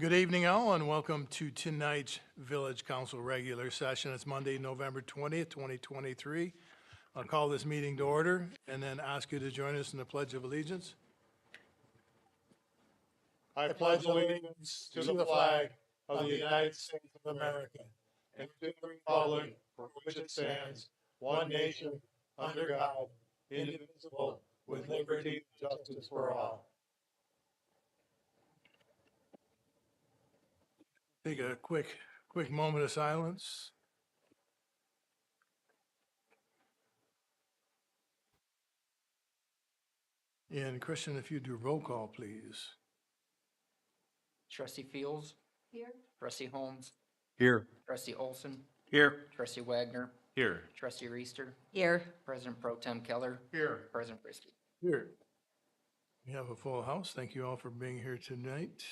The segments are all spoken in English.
Good evening, all, and welcome to tonight's Village Council regular session. It's Monday, November 20th, 2023. I'll call this meeting to order and then ask you to join us in the Pledge of Allegiance. I pledge allegiance to the flag of the United States of America and to the republic for which it stands, one nation, under God, indivisible, with liberty and justice for all. Take a quick moment of silence. And Christian, if you do roll call, please. Trustee Fields. Here. Trustee Holmes. Here. Trustee Olson. Here. Trustee Wagner. Here. Trustee Reister. Here. President Pro Tem Keller. Here. President Frisbee. Here. We have a full house. Thank you all for being here tonight.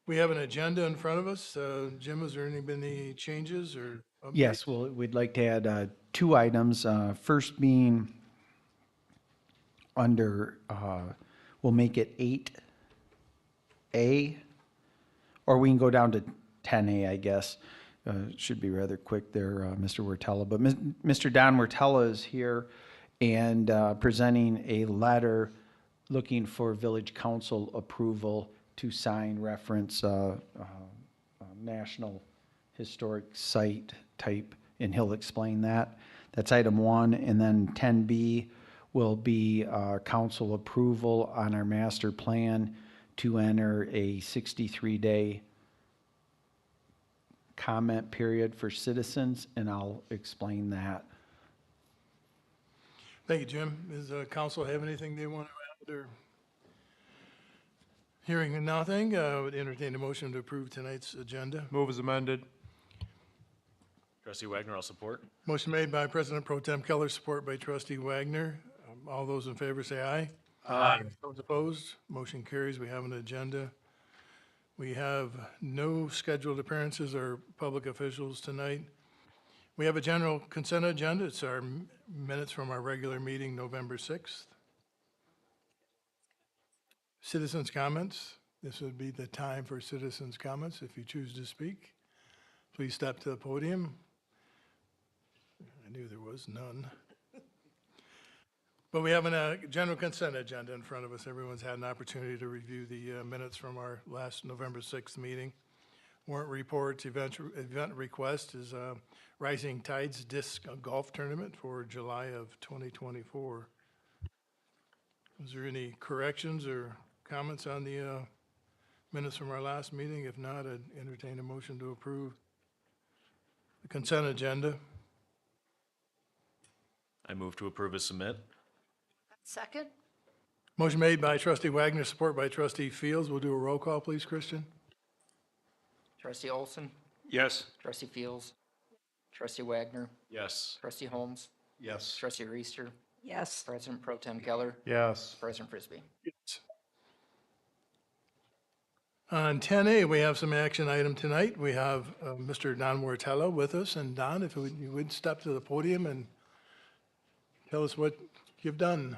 We have an agenda in front of us. Jim, has there been any changes or updates? Yes, well, we'd like to add two items. First being under, we'll make it 8A, or we can go down to 10A, I guess. Should be rather quick there, Mr. Wertella. But Mr. Don Wertella is here and presenting a letter looking for village council approval to sign reference National Historic Site type, and he'll explain that. That's item 1. And then 10B will be council approval on our master plan to enter a 63-day comment period for citizens, and I'll explain that. Thank you, Jim. Does council have anything they want to add or? Hearing nothing, I would entertain a motion to approve tonight's agenda. Move as amended. Trustee Wagner, I'll support. Motion made by President Pro Tem Keller, support by Trustee Wagner. All those in favor say aye. Aye. Those opposed, motion carries. We have an agenda. We have no scheduled appearances or public officials tonight. We have a general consent agenda. It's our minutes from our regular meeting, November 6th. Citizens' comments. This would be the time for citizens' comments. If you choose to speak, please step to the podium. I knew there was none. But we have a general consent agenda in front of us. Everyone's had an opportunity to review the minutes from our last November 6th meeting. Warrant reports, event request is Rising Tides Disc Golf Tournament for July of 2024. Is there any corrections or comments on the minutes from our last meeting? If not, I'd entertain a motion to approve the consent agenda. I move to approve as submit. Second. Motion made by Trustee Wagner, support by Trustee Fields. We'll do a roll call, please, Christian. Trustee Olson. Yes. Trustee Fields. Trustee Wagner. Yes. Trustee Holmes. Yes. Trustee Reister. Yes. President Pro Tem Keller. Yes. President Frisbee. On 10A, we have some action item tonight. We have Mr. Don Wertella with us. And Don, if you would step to the podium and tell us what you've done.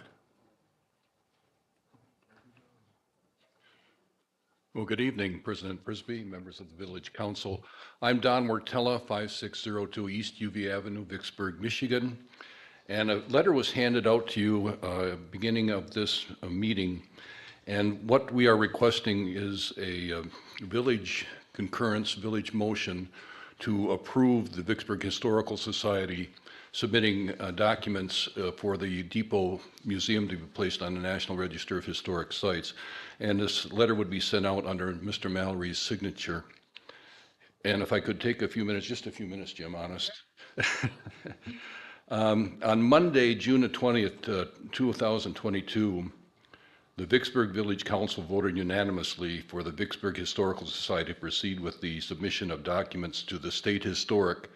Well, good evening, President Frisbee, members of the Village Council. I'm Don Wertella, 5602 East UV Avenue, Vicksburg, Michigan. And a letter was handed out to you beginning of this meeting. And what we are requesting is a village concurrence, village motion to approve the Vicksburg Historical Society submitting documents for the Depot Museum to be placed on the National Register of Historic Sites. And this letter would be sent out under Mr. Mallory's signature. And if I could take a few minutes, just a few minutes, Jim, honest. On Monday, June the 20th, 2022, the Vicksburg Village Council voted unanimously for the Vicksburg Historical Society to proceed with the submission of documents to the State Historic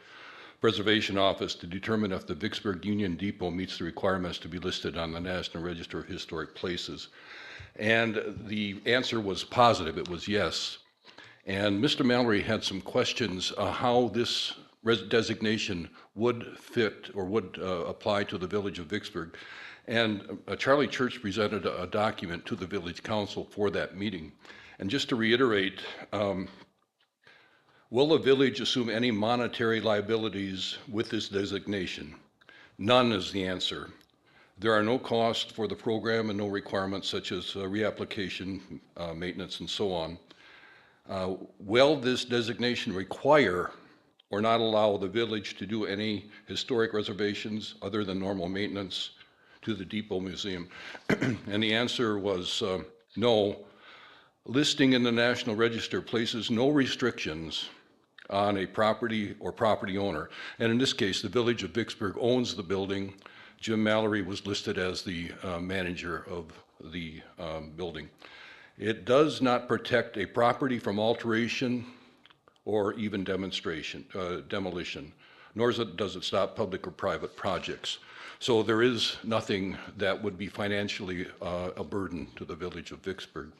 Preservation Office to determine if the Vicksburg Union Depot meets the requirements to be listed on the National Register of Historic Places. And the answer was positive, it was yes. And Mr. Mallory had some questions how this designation would fit or would apply to the village of Vicksburg. And Charlie Church presented a document to the Village Council for that meeting. And just to reiterate, will the village assume any monetary liabilities with this designation? None is the answer. There are no costs for the program and no requirements such as reapplication, maintenance, and so on. Will this designation require or not allow the village to do any historic reservations other than normal maintenance to the Depot Museum? And the answer was no. Listing in the National Register places no restrictions on a property or property owner. And in this case, the Village of Vicksburg owns the building. Jim Mallory was listed as the manager of the building. It does not protect a property from alteration or even demolition, nor does it stop public or private projects. So there is nothing that would be financially a burden to the Village of Vicksburg.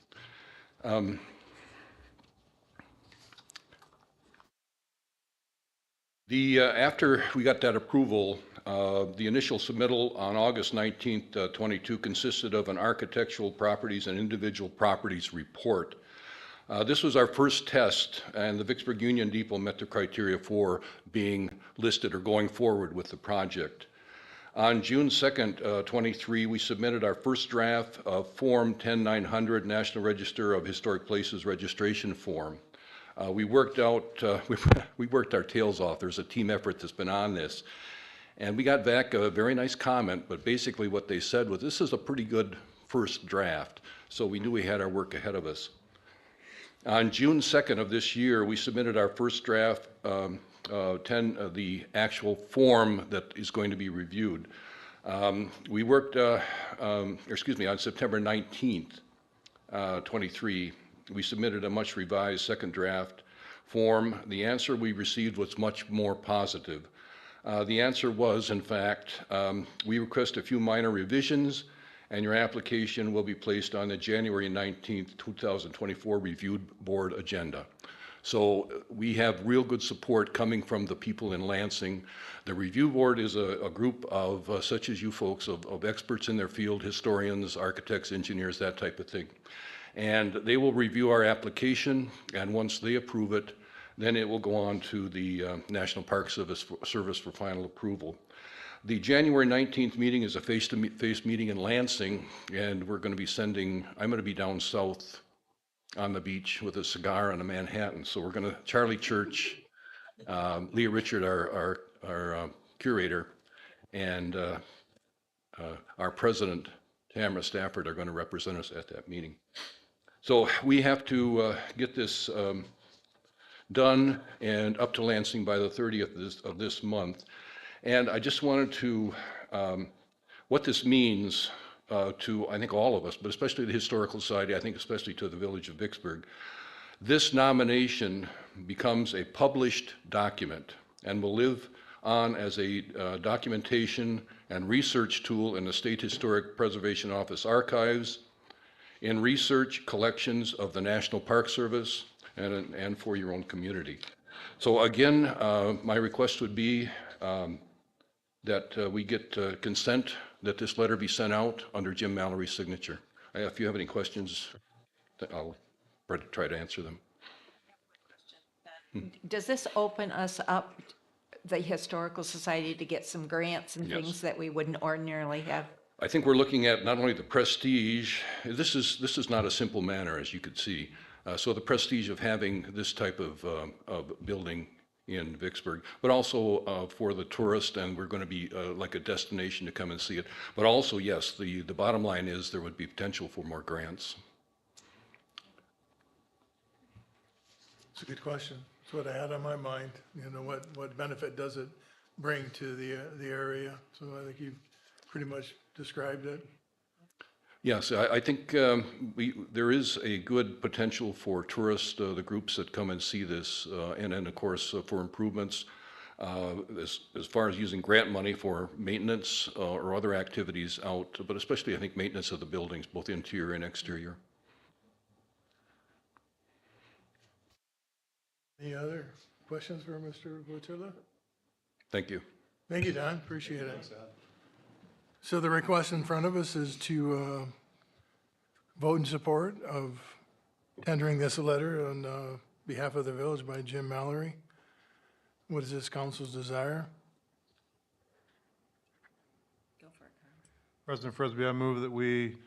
After we got that approval, the initial submittal on August 19th, 22 consisted of an architectural properties and individual properties report. This was our first test, and the Vicksburg Union Depot met the criteria for being listed or going forward with the project. On June 2nd, 23, we submitted our first draft of Form 10900 National Register of Historic Places Registration Form. We worked our tails off. There's a team effort that's been on this. And we got back a very nice comment, but basically what they said was, this is a pretty good first draft. So we knew we had our work ahead of us. On June 2nd of this year, we submitted our first draft, the actual form that is going to be reviewed. We worked, on September 19th, 23, we submitted a much revised second draft form. The answer we received was much more positive. The answer was, in fact, we request a few minor revisions, and your application will be placed on the January 19th, 2024 reviewed board agenda. So we have real good support coming from the people in Lansing. The review board is a group of, such as you folks, of experts in their field, historians, architects, engineers, that type of thing. And they will review our application, and once they approve it, then it will go on to the National Park Service for final approval. The January 19th meeting is a face-to-face meeting in Lansing, and we're going to be I'm going to be down south on the beach with a cigar and a Manhattan. So we're going to, Charlie Church, Leah Richard, our curator, and our president, Tamara Stafford, are going to represent us at that meeting. So we have to get this done and up to Lansing by the 30th of this month. And I just wanted to, what this means to, I think, all of us, but especially the Historical Society, I think especially to the Village of Vicksburg, this nomination becomes a published document and will live on as a documentation and research tool in the State Historic Preservation Office archives, in research collections of the National Park Service, and for your own community. So again, my request would be that we get consent that this letter be sent out under Jim Mallory's signature. If you have any questions, I'll try to answer them. Does this open us up, the Historical Society, to get some grants and Yes. things that we wouldn't ordinarily have? I think we're looking at not only the prestige, this is not a simple matter, as you could see. So the prestige of having this type of building in Vicksburg, but also for the tourist, and we're going to be like a destination to come and see it. But also, yes, the bottom line is there would be potential for more grants. It's a good question. It's what I had on my mind. You know, what benefit does it bring to the area? So I think you've pretty much described it. Yes, I think there is a good potential for tourists, the groups that come and see this, and then of course for improvements as far as using grant money for maintenance or other activities out, but especially I think maintenance of the buildings, both interior and exterior. Any other questions for Mr. Gotilla? Thank you. Thank you, Don. Appreciate it. So the request in front of us is to vote in support of tendering this letter on behalf of the village by Jim Mallory. What is this council's desire? President Frisbee, I move that we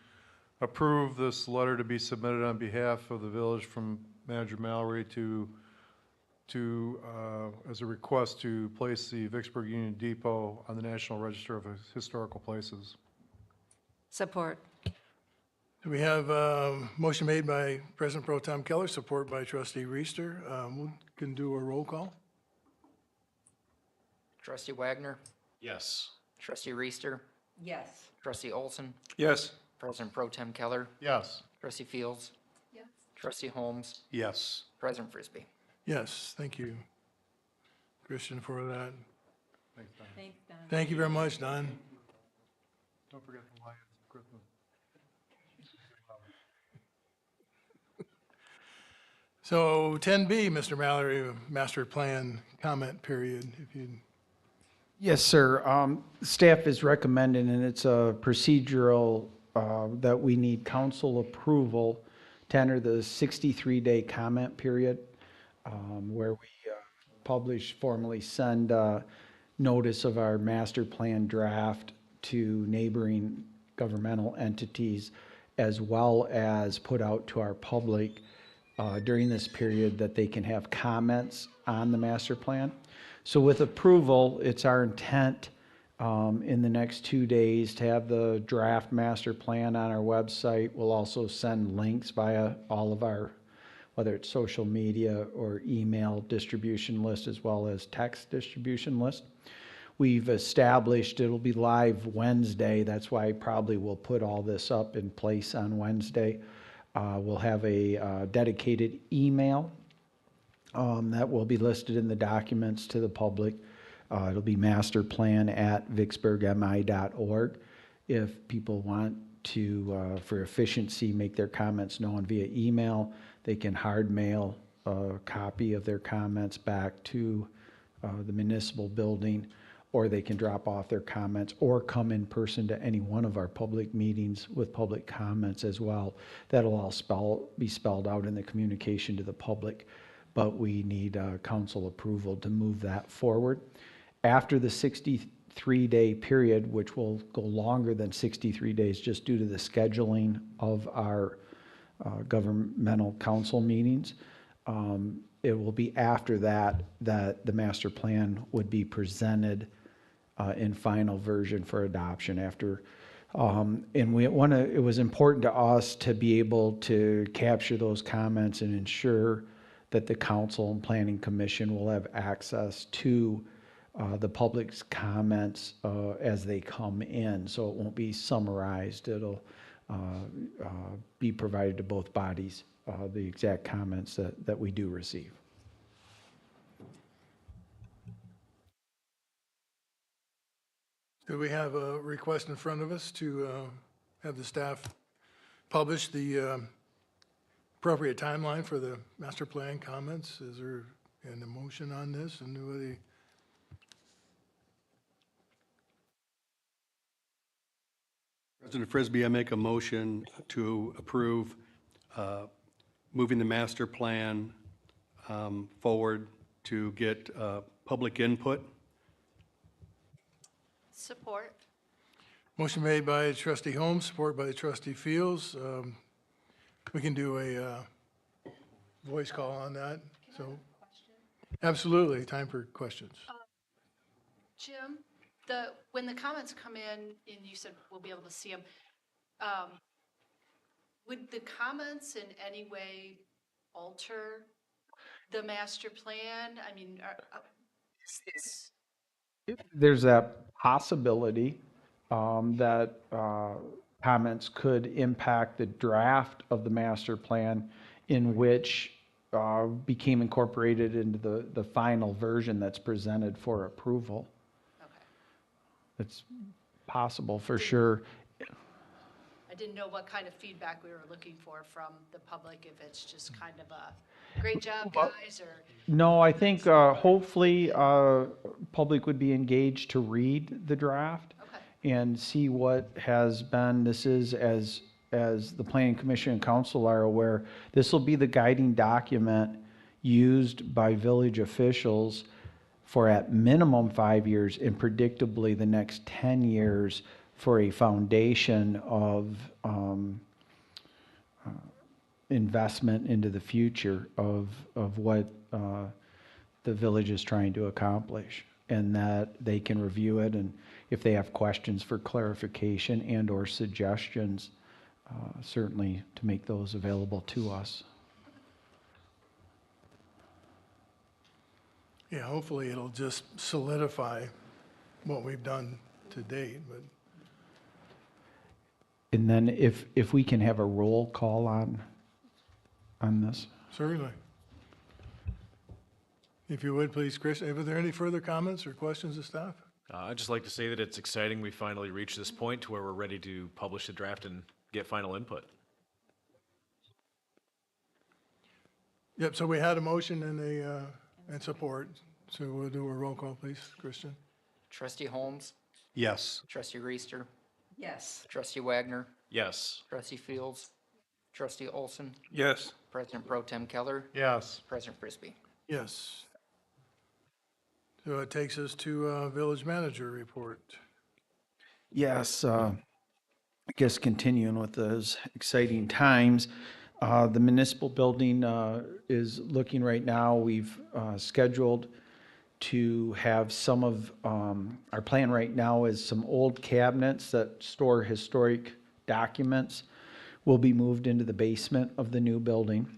approve this letter to be submitted on behalf of the village from Manager Mallory as a request to place the Vicksburg Union Depot on the National Register of Historical Places. Support. We have a motion made by President Pro Tem Keller, support by Trustee Reister. We can do a roll call. Trustee Wagner, Yes. Trustee Reister, Yes. Trustee Olson, Yes. President Pro Tem Keller, Yes. Trustee Fields, Yes. Trustee Holmes, Yes. President Frisbee. Yes, thank you, Christian, for that. Thanks, Don. Thanks, Don. Thank you very much, Don. Don't forget the Lions Christmas. So 10B, Mr. Mallory, master plan comment period, if you, Yes, sir. Staff is recommending, and it's a procedural, that we need council approval to enter the 63-day comment period, where we formally send notice of our master plan draft to neighboring governmental entities, as well as put out to our public during this period that they can have comments on the master plan. So with approval, it's our intent in the next 2 days to have the draft master plan on our website. We'll also send links via all of our, whether it's social media or email distribution list, as well as text distribution list. We've established it'll be live Wednesday. That's why probably we'll put all this up in place on Wednesday. We'll have a dedicated email that will be listed in the documents to the public. It'll be masterplan@vicksburgmi.org. If people want to, for efficiency, make their comments known via email, they can hard mail a copy of their comments back to the municipal building, or they can drop off their comments or come in person to any one of our public meetings with public comments as well. That'll all be spelled out in the communication to the public, but we need council approval to move that forward. After the 63-day period, which will go longer than 63 days just due to the scheduling of our governmental council meetings, it will be after that that the master plan would be presented in final version for adoption after. And it was important to us to be able to capture those comments and ensure that the council and planning commission will have access to the public's comments as they come in. So it won't be summarized. It'll be provided to both bodies, the exact comments that we do receive. do we have a request in front of us to have the staff publish the appropriate timeline for the master plan comments? Is there an emotion on this? And anybody? President Frisbee, I make a motion to approve moving the master plan forward to get public input. Support. Motion made by Trustee Holmes, support by Trustee Fields. We can do a voice call on that, so. Absolutely, time for questions. Jim, when the comments come in, and you said we'll be able to see them, would the comments in any way alter the master plan? I mean, is this? There's that possibility that comments could impact the draft of the master plan, in which became incorporated into the final version that's presented for approval. Okay. It's possible for sure. I didn't know what kind of feedback we were looking for from the public, if it's just kind of a great job, guys, or. No, I think hopefully public would be engaged to read the draft Okay. and see what has been. This is, as as the Planning Commission and Council are aware, this will be the guiding document used by village officials for at minimum 5 years and predictably the next 10 years for a foundation of investment into the future of what the village is trying to accomplish, and that they can review it, and if they have questions for clarification and or suggestions, certainly to make those available to us. Yeah, hopefully it'll just solidify what we've done to date, but And then if we can have a roll call on this. certainly. If you would, please, Chris, were there any further comments or questions of staff? I'd just like to say that it's exciting we finally reached this point to where we're ready to publish the draft and get final input. Yep, so we had a motion and support, so we'll do a roll call, please, Christian. Trustee Holmes, Yes. trustee Reister, Yes. trustee Wagner, Yes. trustee Fields, trustee Olson, Yes. President Pro Tem Keller, Yes. President Frisbee. Yes. So it takes us to village manager report. Yes, I guess continuing with those exciting times, the municipal building is looking right now, we've scheduled to have some of, our plan right now is some old cabinets that store historic documents will be moved into the basement of the new building.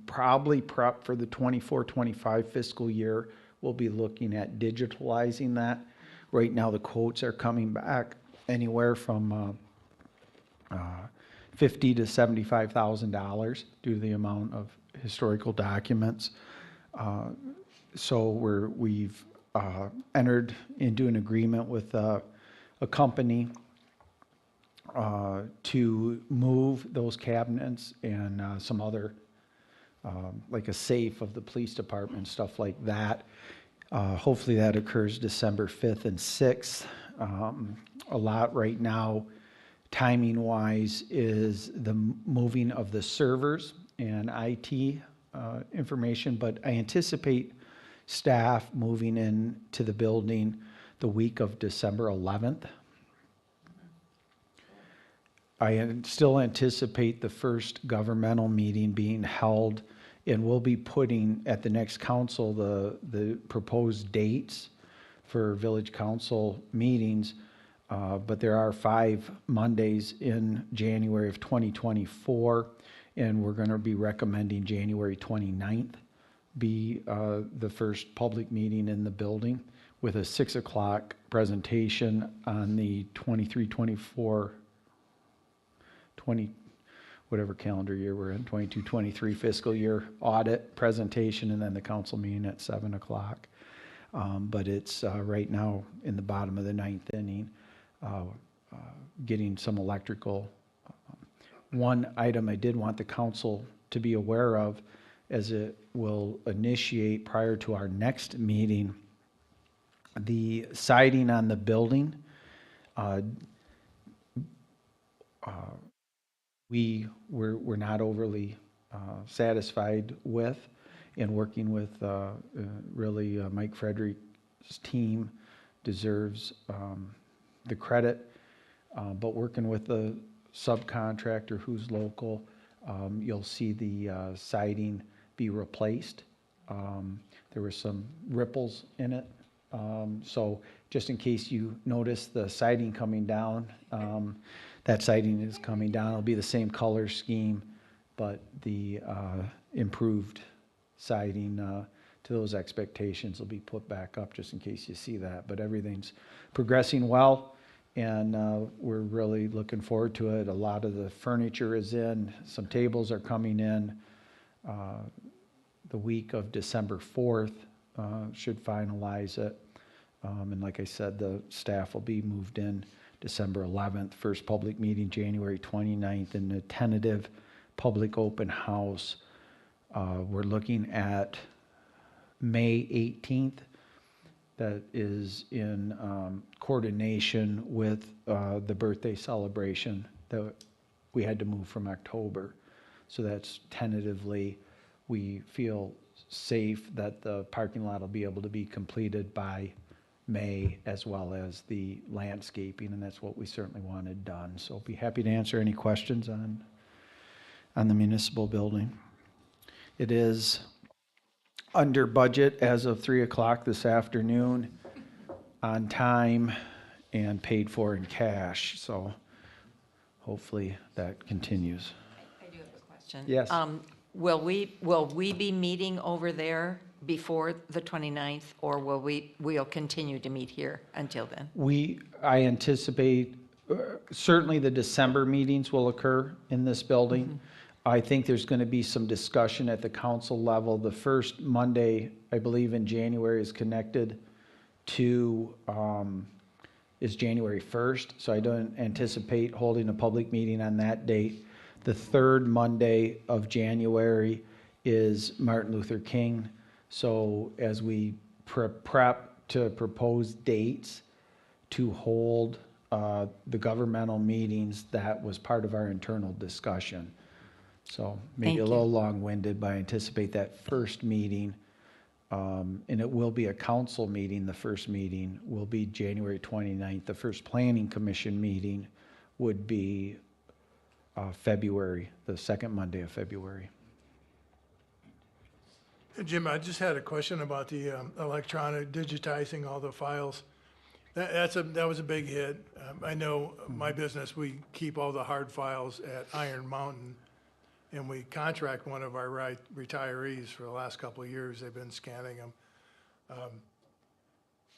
Probably prep for the 24-25 fiscal year. We'll be looking at digitalizing that. Right now, the quotes are coming back anywhere from $50,000 to $75,000 due to the amount of historical documents. So we've entered into an agreement with a company to move those cabinets and some other, like a safe of the police department, stuff like that. Hopefully that occurs December 5th and 6th. A lot right now, timing-wise, is the moving of the servers and IT information, but I anticipate staff moving into the building the week of December 11th. I still anticipate the first governmental meeting being held, and we'll be putting at the next council the proposed dates for village council meetings. But there are 5 Mondays in January of 2024, and we're going to be recommending January 29th be the first public meeting in the building with a 6 o'clock presentation on the 23-24 whatever calendar year we're in, 22-23 fiscal year audit presentation, and then the council meeting at 7 o'clock. But it's right now in the bottom of the 9th inning, getting some electrical. One item I did want the council to be aware of, as it will initiate prior to our next meeting, the siding on the building. We're not overly satisfied with, and working with really Mike Frederick's team deserves the credit, but working with the subcontractor who's local, you'll see the siding be replaced. There were some ripples in it, so just in case you notice the siding coming down, that siding is coming down. It'll be the same color scheme, but the improved siding to those expectations will be put back up, just in case you see that. But everything's progressing well, and we're really looking forward to it. A lot of the furniture is in. Some tables are coming in the week of December 4th, should finalize it. And like I said, the staff will be moved in December 11th, first public meeting January 29th, and the tentative public open house, we're looking at May 18th. That is in coordination with the birthday celebration that we had to move from October. So that's tentatively, we feel safe that the parking lot will be able to be completed by May, as well as the landscaping, and that's what we certainly wanted done. So I'll be happy to answer any questions on the municipal building. It is under budget as of 3 o'clock this afternoon, on time, and paid for in cash, so hopefully that continues. I do have a question. Yes. Will we be meeting over there before the 29th, or we'll continue to meet here until then? I anticipate, certainly the December meetings will occur in this building. I think there's going to be some discussion at the council level. The first Monday, I believe in January, is connected to, is January 1st, so I don't anticipate holding a public meeting on that date. The third Monday of January is Martin Luther King. So as we prep to propose dates to hold the governmental meetings, that was part of our internal discussion. So maybe Thank a you. little long-winded, but I anticipate that first meeting, and it will be a council meeting. The first meeting will be January 29th. The first planning commission meeting would be February, the second Monday of February. Jim, I just had a question about the electronic digitizing all the files. That was a big hit. I know my business, we keep all the hard files at Iron Mountain, and we contract one of our retirees for the last couple of years. They've been scanning them.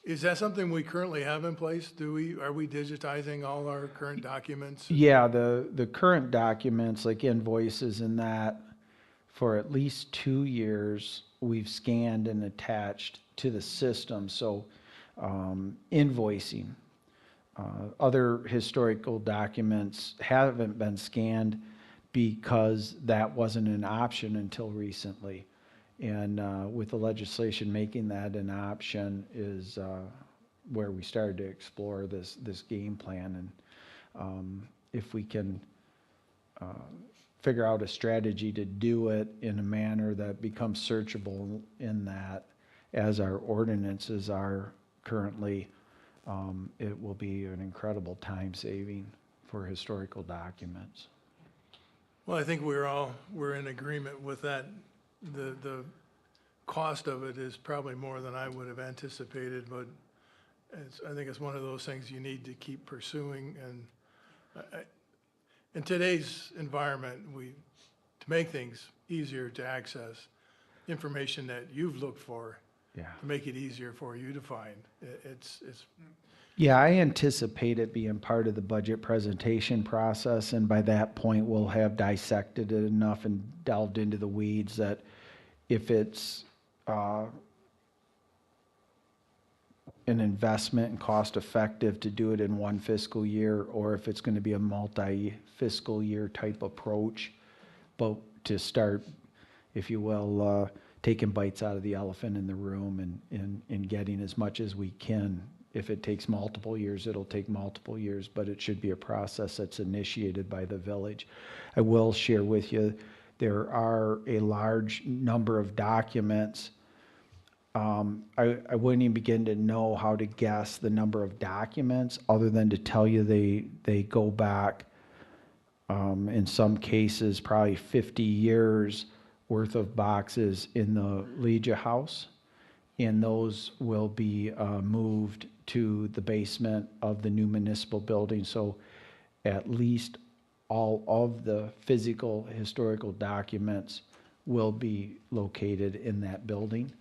Is that something we currently have in place? Are we digitizing all our current documents? Yeah, the current documents, like invoices and that, for at least 2 years, we've scanned and attached to the system. So invoicing, other historical documents haven't been scanned because that wasn't an option until recently. And with the legislation making that an option is where we started to explore this game plan. And if we can figure out a strategy to do it in a manner that becomes searchable in that, as our ordinances are currently, it will be an incredible time saving for historical documents. Well, I think we're in agreement with that. The cost of it is probably more than I would have anticipated, but I think it's one of those things you need to keep pursuing. And in today's environment, to make things easier to access, information that you've looked for, Yeah. to make it easier for you to find. Yeah, I anticipate it being part of the budget presentation process, and by that point, we'll have dissected it enough and delved into the weeds that if it's an investment and cost effective to do it in one fiscal year, or if it's going to be a multi-fiscal year type approach, but to start, if you will, taking bites out of the elephant in the room and getting as much as we can. If it takes multiple years, it'll take multiple years, but it should be a process that's initiated by the village. I will share with you, there are a large number of documents. I wouldn't even begin to know how to guess the number of documents, other than to tell you they go back, in some cases, probably 50 years worth of boxes in the Legia House, and those will be moved to the basement of the new municipal building. So at least all of the physical historical documents will be located in that building.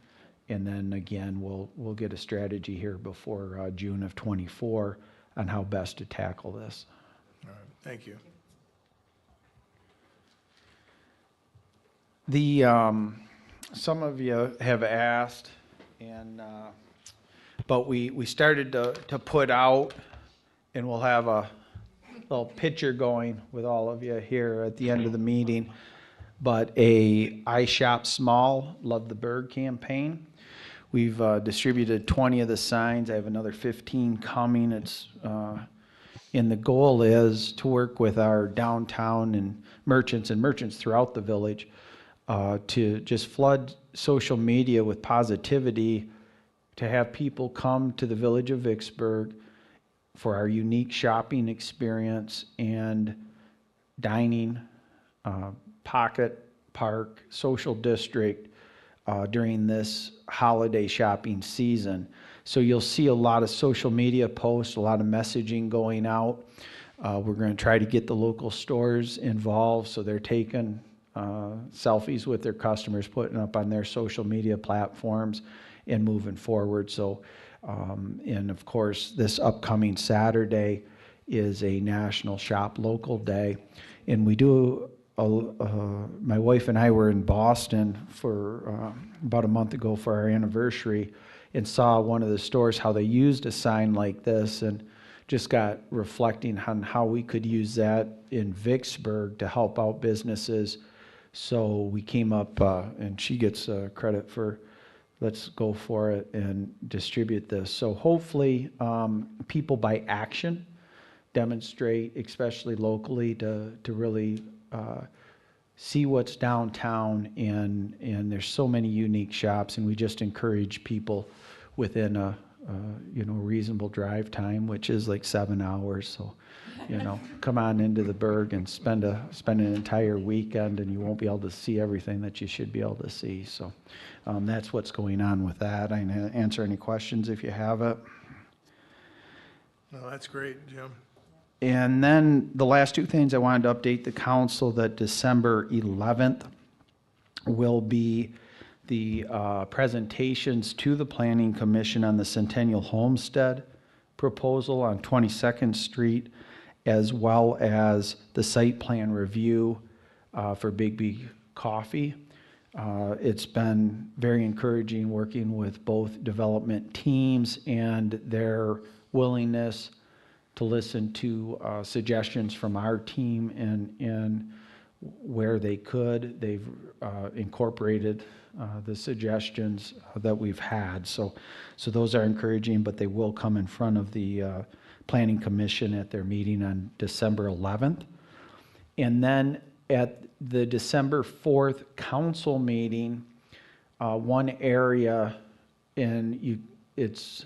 And then again, we'll get a strategy here before June of '24 on how best to tackle this. All right, thank you. Some of you have asked, but we started to put out, and we'll have a little picture going with all of you here at the end of the meeting, but I Shop Small, Love the Bird campaign. We've distributed 20 of the signs. I have another 15 coming. It's And the goal is to work with our downtown and merchants throughout the village to just flood social media with positivity, to have people come to the village of Vicksburg for our unique shopping experience and dining, pocket park, social district during this holiday shopping season. So you'll see a lot of social media posts, a lot of messaging going out. We're going to try to get the local stores involved, so they're taking selfies with their customers, putting up on their social media platforms and moving forward. So, and of course, this upcoming Saturday is a National Shop Local Day. And we do, my wife and I were in Boston for about a month ago for our anniversary, and saw one of the stores, how they used a sign like this, and just got reflecting on how we could use that in Vicksburg to help out businesses. So we came up, and she gets credit for, let's go for it and distribute this. So hopefully, people by action demonstrate, especially locally, to really see what's downtown, and there's so many unique shops, and we just encourage people within a reasonable drive time, which is like 7 hours. So, come on into the Berg and spend an entire weekend, and you won't be able to see everything that you should be able to see. So, that's what's going on with that. I can answer any questions if you have it. No, that's great, Jim. And then the last two things I wanted to update the council, that December 11th will be the presentations to the Planning Commission on the Centennial Homestead proposal on 22nd Street, as well as the site plan review for Bigby Coffee. It's been very encouraging working with both development teams and their willingness to listen to suggestions from our team, and where they could, they've incorporated the suggestions that we've had. So those are encouraging, but they will come in front of the Planning Commission at their meeting on December 11th. And then at the December 4th council meeting, one area, and it's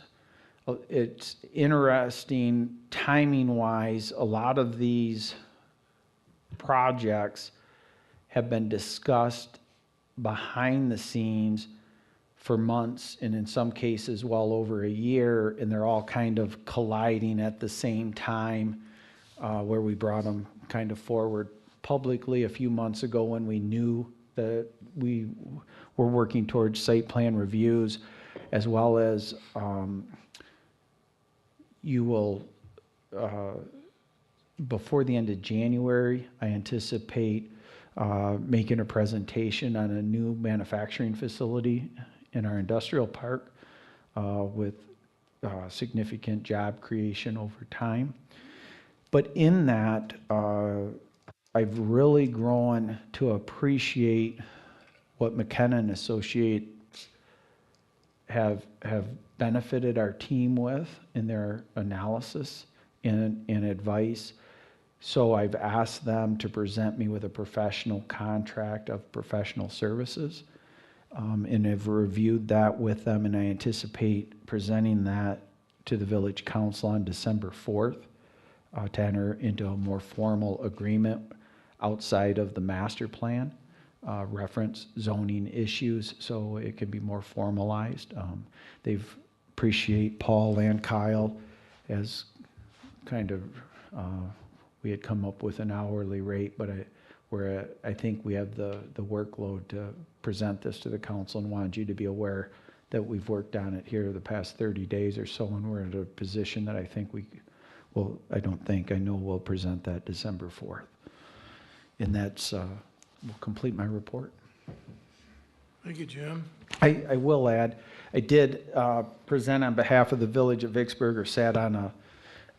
interesting timing-wise, a lot of these projects have been discussed behind the scenes for months, and in some cases well over a year, and they're all kind of colliding at the same time, where we brought them kind of forward publicly a few months ago when we knew that we were working towards site plan reviews, as well as you will, before the end of January, I anticipate making a presentation on a new manufacturing facility in our industrial park with significant job creation over time. But in that, I've really grown to appreciate what McKenna and Associates have benefited our team with in their analysis and advice. So I've asked them to present me with a professional contract of professional services, and have reviewed that with them, and I anticipate presenting that to the village council on December 4th to enter into a more formal agreement outside of the master plan, reference zoning issues, so it can be more formalized. They've appreciate Paul and Kyle as kind of, we had come up with an hourly rate, but I think we have the workload to present this to the council, and wanted you to be aware that we've worked on it here the past 30 days or so, and we're in a position that I think I know we'll present that December 4th. And that's, will complete my report. Thank you, Jim. I will add, I did present on behalf of the village of Vicksburg, or sat on a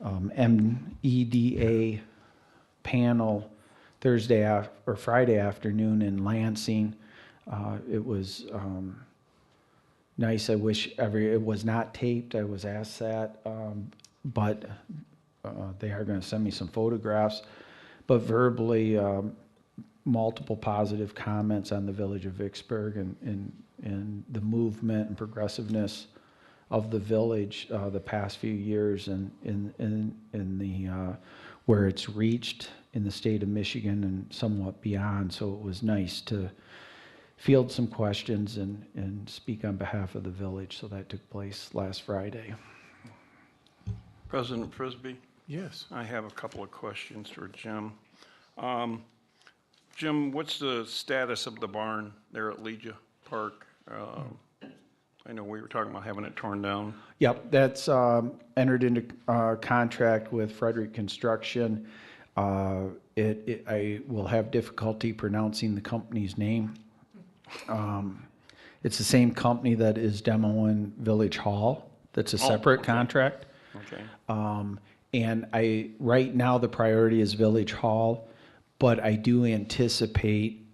MEDA panel Friday afternoon in Lansing. It was nice. I wish it was not taped. I was asked that, but they are going to send me some photographs, but verbally, multiple positive comments on the village of Vicksburg and the movement and progressiveness of the village the past few years and in the where it's reached in the state of Michigan and somewhat beyond. So it was nice to field some questions and speak on behalf of the village. So that took place last Friday. President Frisbee, Yes. I have a couple of questions for Jim. Jim, what's the status of the barn there at Legia Park? I know we were talking about having it torn down. Yep, that's entered into contract with Frederick Construction. I will have difficulty pronouncing the company's name. It's the same company that is demoing Village Hall. That's a separate okay. contract. Okay. And right now, the priority is Village Hall, but I do anticipate,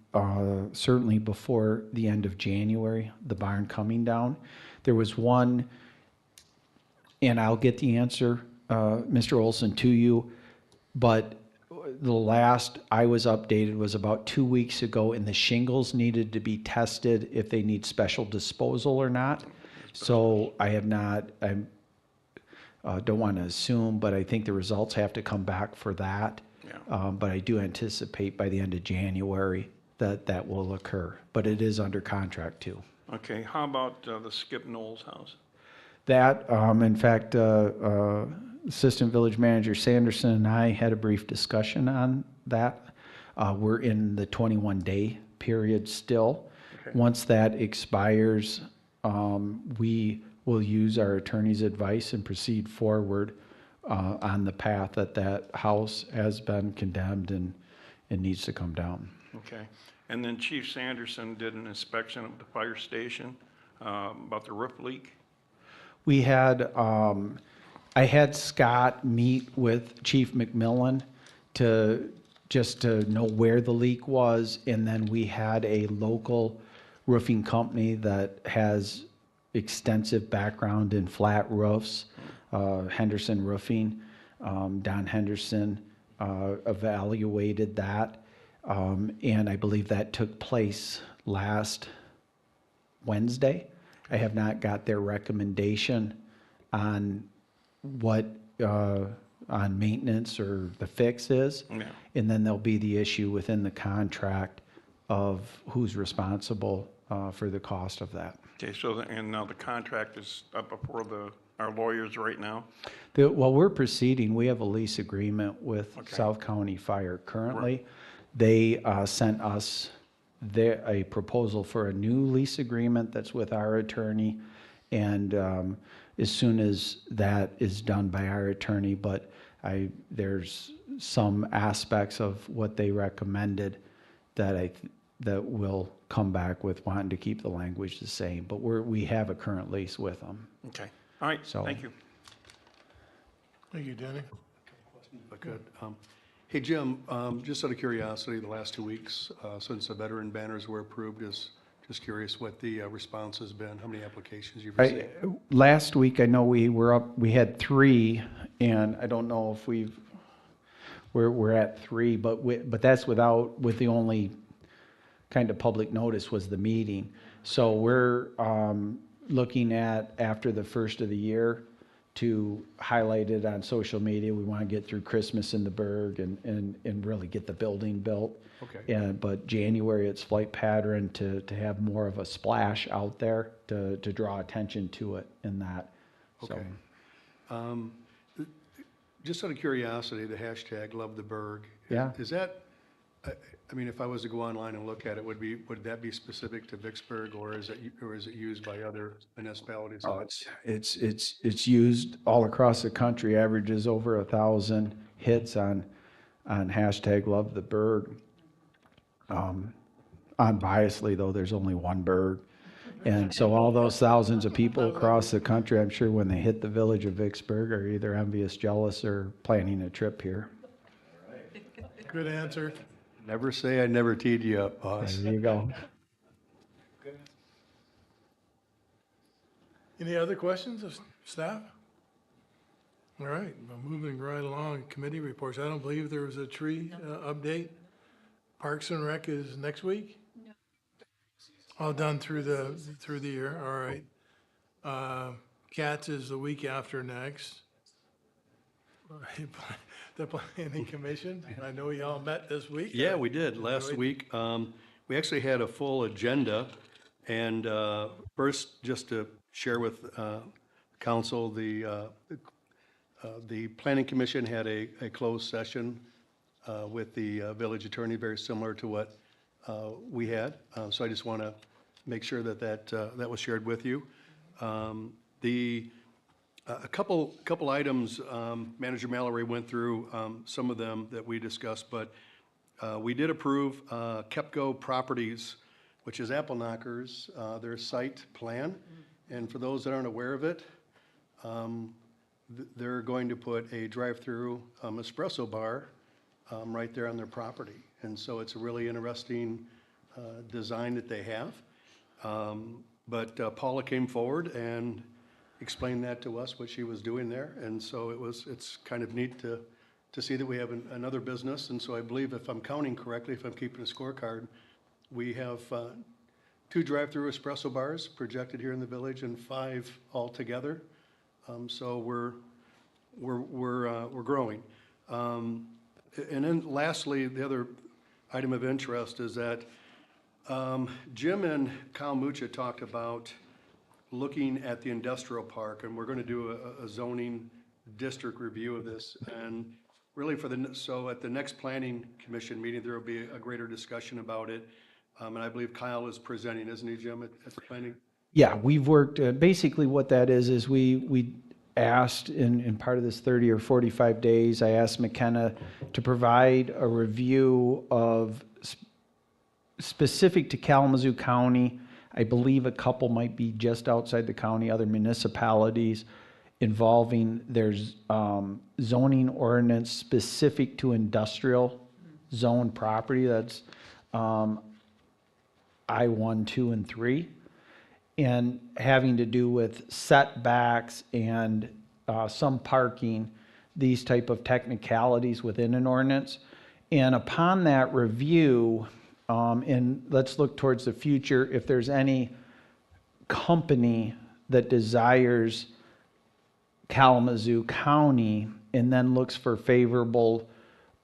certainly before the end of January, the barn coming down. There was one, and I'll get the answer, Mr. Olson, to you, but the last I was updated was about 2 weeks ago, and the shingles needed to be tested if they need special disposal or not. So I have not, don't want to assume, but I think the results have to come back for that. Yeah. But I do anticipate by the end of January that will occur. But it is under contract too. Okay, how about the Skip Knowles house? That, in fact, Assistant Village Manager Sanderson and I had a brief discussion on that. We're in the 21-day period still. Okay. Once that expires, we will use our attorney's advice and proceed forward on the path that house has been condemned and needs to come down. Okay. And then Chief Sanderson did an inspection of the fire station about the roof leak. We had, I had Scott meet with Chief McMillan just to know where the leak was, and then we had a local roofing company that has extensive background in flat roofs, Henderson Roofing. Don Henderson evaluated that, and I believe that took place last Wednesday. I have not got their recommendation on what, on maintenance or the fix is. Yeah. And then there'll be the issue within the contract of who's responsible for the cost of that. Okay, so, and now the contract is up before our lawyers right now? Well, we're proceeding. We have a lease agreement with Okay. South County Fire currently. They sent us a proposal for a new lease agreement that's with our attorney. And as soon as that is done by our attorney, but there's some aspects of what they recommended that that will come back with wanting to keep the language the same. But we have a current lease with them. Okay, all right, So- thank you. Thank you, Danny. If I could. Hey, Jim, just out of curiosity, the last 2 weeks, since the veteran banners were approved, just curious what the response has been, how many applications you've received? Last week, I know we had 3, and I don't know if we're at 3, but that's with the only kind of public notice was the meeting. So we're looking at, after the first of the year, to highlight it on social media. We want to get through Christmas in the Berg and really get the building built. Okay. But January, it's flight pattern to have more of a splash out there to draw attention to it in that. So, Okay. Just out of curiosity, the hashtag Love the Berg. Yeah. Is that, I mean, if I was to go online and look at it, would that be specific to Vicksburg, or is it used by other municipalities? Oh, it's used all across the country, averages over 1,000 hits on hashtag Love the Berg. Unbiasedly, though, there's only one Berg. And so all those thousands of people across the country, I'm sure when they hit the village of Vicksburg are either envious, jealous, or planning a trip here. Good answer. Never say I never teed you up, boss. There you go. Any other questions of staff? All right, well, moving right along, committee reports. I don't believe there was a tree update. Parks and Rec is next week? No. All done through the year, all right. Cats is the week after next. The Planning Commission, I know y'all met this week. Yeah, we did, last Enjoyed- week. We actually had a full agenda, and first, just to share with council, the Planning Commission had a closed session with the village attorney, very similar to what we had. So I just want to make sure that was shared with you. A couple items, Manager Mallory went through some of them that we discussed, but we did approve KEPCO Properties, which is Apple Knockers, their site plan. And for those that aren't aware of it, they're going to put a drive-through espresso bar right there on their property. And so it's a really interesting design that they have. But Paula came forward and explained that to us, what she was doing there. And so it's kind of neat to see that we have another business. And so I believe, if I'm counting correctly, if I'm keeping a scorecard, we have 2 drive-through espresso bars projected here in the village and 5 altogether. So we're growing. And then lastly, the other item of interest is that Jim and Kyle Mucha talked about looking at the industrial park, and we're going to do a zoning district review of this. And really so at the next planning commission meeting, there will be a greater discussion about it. And I believe Kyle is presenting, isn't he, Jim, at the planning? Yeah, we've worked, basically what that is we asked in part of this 30 or 45 days, I asked McKenna to provide a review of specific to Kalamazoo County. I believe a couple might be just outside the county, other municipalities involving there's zoning ordinance specific to industrial zone property. That's I-1, 2, and 3. And having to do with setbacks and some parking, these type of technicalities within an ordinance. And upon that review, and let's look towards the future, if there's any company that desires Kalamazoo County and then looks for favorable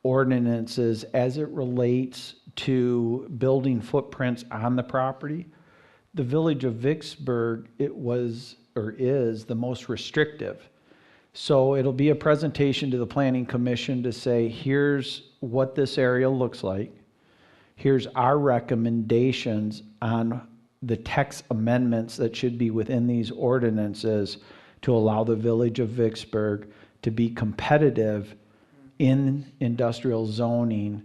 ordinances as it relates to building footprints on the property, the village of Vicksburg, it was or is the most restrictive. So it'll be a presentation to the Planning Commission to say, here's what this area looks like. Here's our recommendations on the text amendments that should be within these ordinances to allow the village of Vicksburg to be competitive in industrial zoning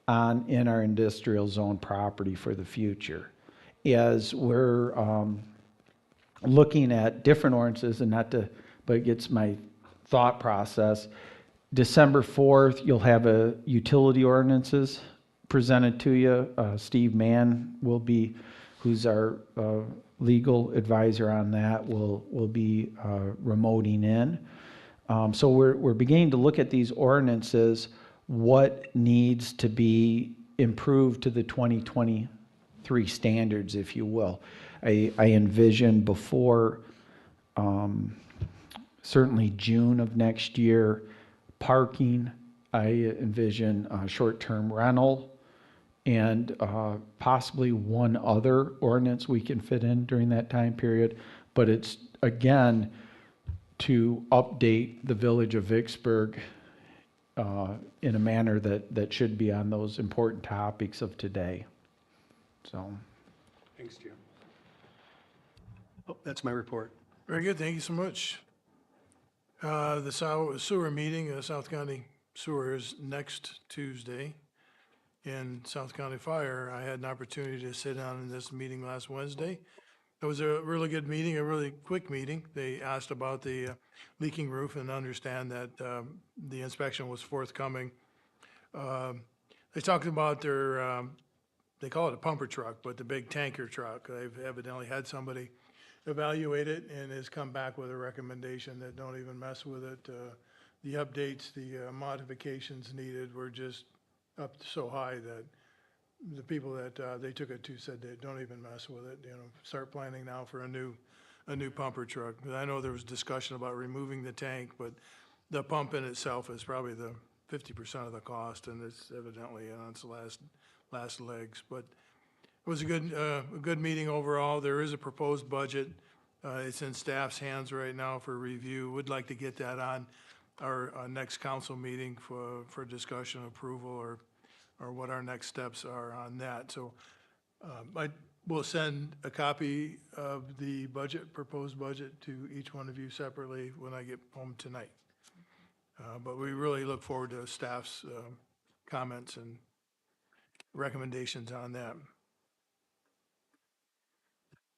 in our industrial zone property for the future. As we're looking at different ordinances, and but it gets my thought process. December 4th, you'll have a utility ordinances presented to you. Steve Mann will be, who's our legal advisor on that, will be remoting in. So we're beginning to look at these ordinances, what needs to be improved to the 2023 standards, if you will. I envision before certainly June of next year, parking. I envision short-term rental and possibly one other ordinance we can fit in during that time period. But it's, again, to update the village of Vicksburg in a manner that should be on those important topics of today. So. Thanks, Jim. Oh, that's my report. Very good, thank you so much. The sewer meeting, South County Sewer is next Tuesday. In South County Fire, I had an opportunity to sit down in this meeting last Wednesday. It was a really good meeting, a really quick meeting. They asked about the leaking roof and understand that the inspection was forthcoming. They talked about their, they call it a pumper truck, but the big tanker truck. They've evidently had somebody evaluate it and has come back with a recommendation that don't even mess with it. the updates, the modifications needed were just up so high that the people that they took it to said they don't even mess with it, start planning now for a new pumper truck. I know there was discussion about removing the tank, but the pump in itself is probably the 50% of the cost, and it's evidently on its last legs. But it was a good meeting overall. There is a proposed budget. It's in staff's hands right now for review. Would like to get that on our next council meeting for discussion, approval, or what our next steps are on that. So I will send a copy of the proposed budget to each one of you separately when I get home tonight. But we really look forward to staff's comments and recommendations on that.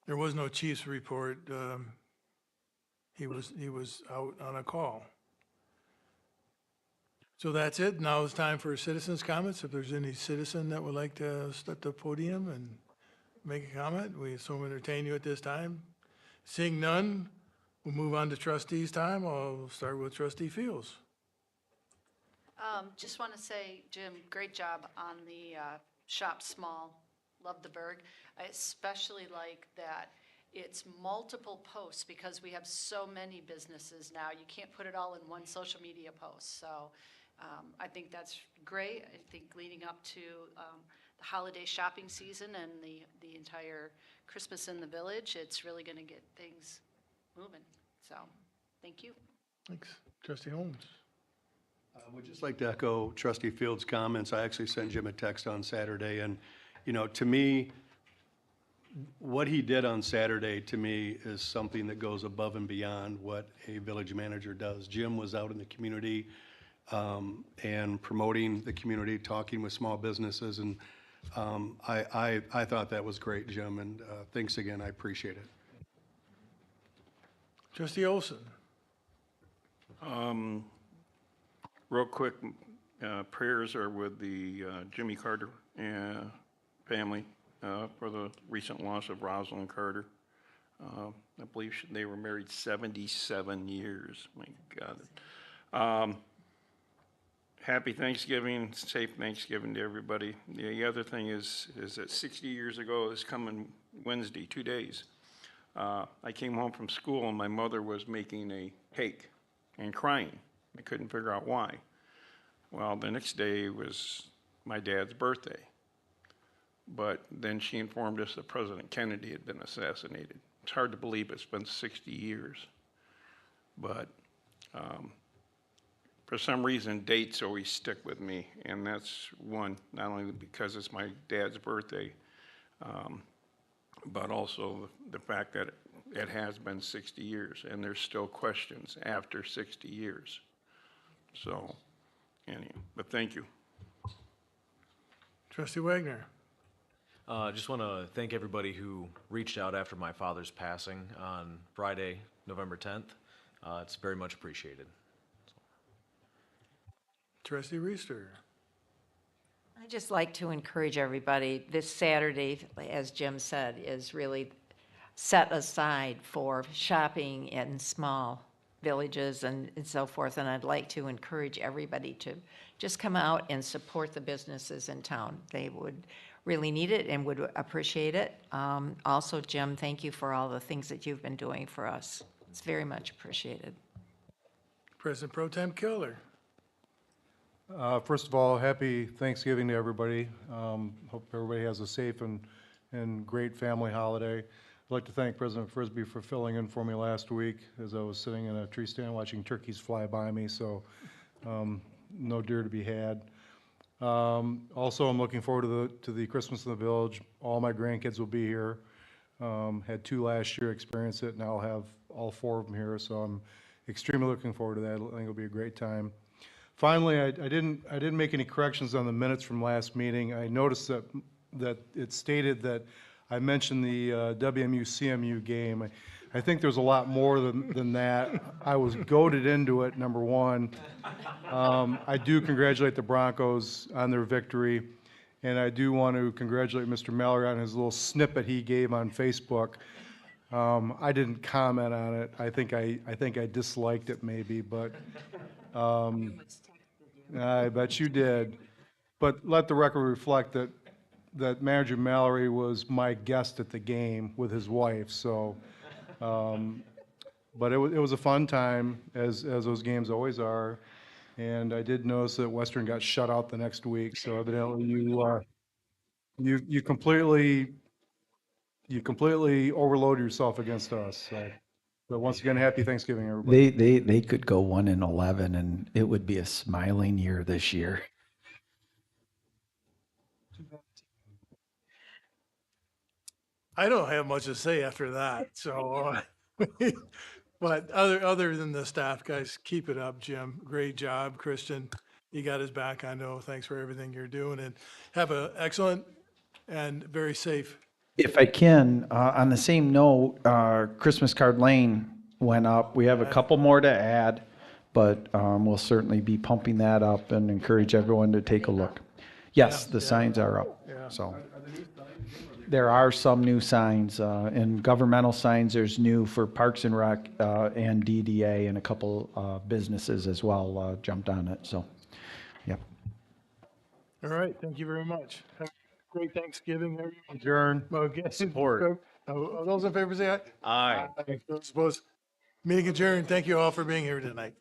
There was no chief's report. He was out on a call. So that's it. Now it's time for citizens' comments. If there's any citizen that would like to step to the podium and make a comment, we so entertain you at this time. Seeing none, we'll move on to trustees' time. I'll start with Trustee Fields. Just want to say, Jim, great job on the shop small. Love the Berg. I especially like that it's multiple posts because we have so many businesses now. You can't put it all in one social media post. So I think that's great. I think leading up to the holiday shopping season and the entire Christmas in the Village, it's really going to get things moving. So thank you. Thanks. Trustee Holmes. I would just like to echo Trustee Fields' comments. I actually sent Jim a text on Saturday, and, to me, what he did on Saturday, to me, is something that goes above and beyond what a village manager does. Jim was out in the community and promoting the community, talking with small businesses, and I thought that was great, Jim, and thanks again. I appreciate it. Trustee Olson. Real quick, prayers are with the Jimmy Carter family for the recent loss of Rosalind Carter. I believe they were married 77 years. My God. Happy Thanksgiving, safe Thanksgiving to everybody. The other thing is that 60 years ago, this coming Wednesday, 2 days, I came home from school and my mother was making a cake and crying. I couldn't figure out why. Well, the next day was my dad's birthday. But then she informed us that President Kennedy had been assassinated. It's hard to believe it's been 60 years. But for some reason, dates always stick with me. And that's one, not only because it's my dad's birthday, but also the fact that it has been 60 years. And there's still questions after 60 years. So, anyway, but thank you. Trustee Wagner. Just want to thank everybody who reached out after my father's passing on Friday, November 10th. It's very much appreciated. Trustee Reister. I'd just like to encourage everybody, this Saturday, as Jim said, is really set aside for shopping in small villages and so forth, and I'd like to encourage everybody to just come out and support the businesses in town. They would really need it and would appreciate it. Also, Jim, thank you for all the things that you've been doing for us. It's very much appreciated. President Pro Tem Killer. First of all, happy Thanksgiving to everybody. Hope everybody has a safe and great family holiday. I'd like to thank President Frisbee for filling in for me last week as I was sitting in a tree stand watching turkeys fly by me, so no deer to be had. Also, I'm looking forward to the Christmas in the Village. All my grandkids will be here. Had 2 last year, experienced it, and I'll have all 4 of them here, so I'm extremely looking forward to that. I think it'll be a great time. Finally, I didn't make any corrections on the minutes from last meeting. I noticed that it stated that I mentioned the WMU-CMU game. I think there's a lot more than that. I was goaded into it, number one. I do congratulate the Broncos on their victory, and I do want to congratulate Mr. Mallory on his little snippet he gave on Facebook. I didn't comment on it. I think I disliked it maybe, but I bet you did. But let the record reflect that Manager Mallory was my guest at the game with his wife, so, but it was a fun time, as those games always are. And I did notice that Western got shut out the next week, so evidently you completely overload yourself against us, so. But once again, happy Thanksgiving, everybody. They could go 1-11 and it would be a smiling year this year. I don't have much to say after that, so, but other than the staff, guys, keep it up, Jim. Great job, Christian. You got his back, I know. Thanks for everything you're doing, and have a excellent and very safe. If I can, on the same note, Christmas card lane went up. We have a couple more to add, but we'll certainly be pumping that up and encourage everyone to take a look. Yes, the signs are up, Yeah. so. There are some new signs, and governmental signs, there's new for Parks and Rec, and DDA, and a couple, businesses as well, jumped on it, so, yep. All right, thank you very much. Have a great Thanksgiving, everyone. Adjourn. Okay. Support. All those in favor say aye. Aye. Those opposed? Meeting adjourned. Thank you all for being here tonight.